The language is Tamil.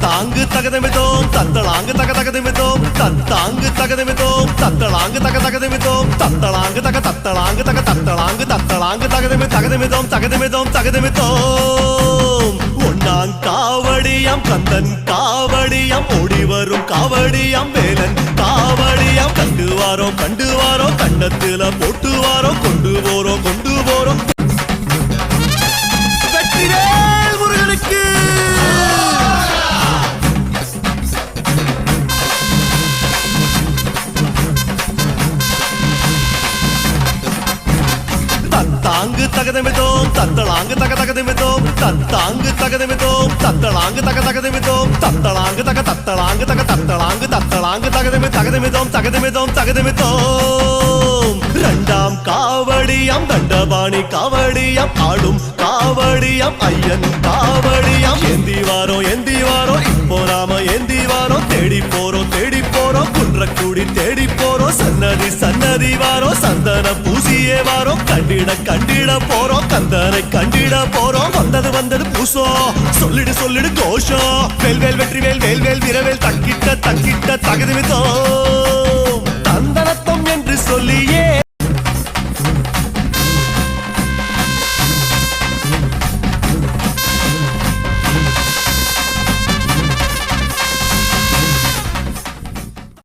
தத்தாங்கு தகதமிதோம் தத்தளாங்கு தக தகதமிதோம் தத்தாங்கு தகதமிதோம் தத்தளாங்கு தக தகதமிதோம் தத்தளாங்கு தக தத்தளாங்கு தக தத்தளாங்கு தத்தளாங்கு தகதமிதோம் தகதமிதோம் தகதமிதோம் ஒன்னாங் காவடியாம் கந்தன் காவடியாம் ஓடி வரும் காவடியாம் வேலன் காவடியாம் கண்டு வாரோ கண்ணத்துல போட்டு வாரோ கொண்டு போறோம் வெற்றிவேல் முருகனுக்கு தத்தாங்கு தகதமிதோம் தத்தளாங்கு தக தகதமிதோம் தத்தாங்கு தகதமிதோம் தத்தளாங்கு தக தகதமிதோம் தத்தளாங்கு தக தத்தளாங்கு தக தத்தளாங்கு தத்தளாங்கு தகதமிதோம் தகதமிதோம் இரண்டாம் காவடியாம் தண்டபாணி காவடியாம் ஆடும் காவடியாம் ஐயன் காவடியாம் ஏந்தி வாரோ இப்போ நாம ஏந்தி வாரோ தேடி போறோம் குன்றக்குடி தேடி போறோம் சன்னதி வாரோ சந்தன பூசியே வாரோ கண்டிட போறோம் கந்தனை கண்டிட போறோம் வந்தது பூசோ சொல்லிடு கோஷம் வேல் வெற்றி வேல் வீரவேல் தக்கிட்ட தகதுமிதோ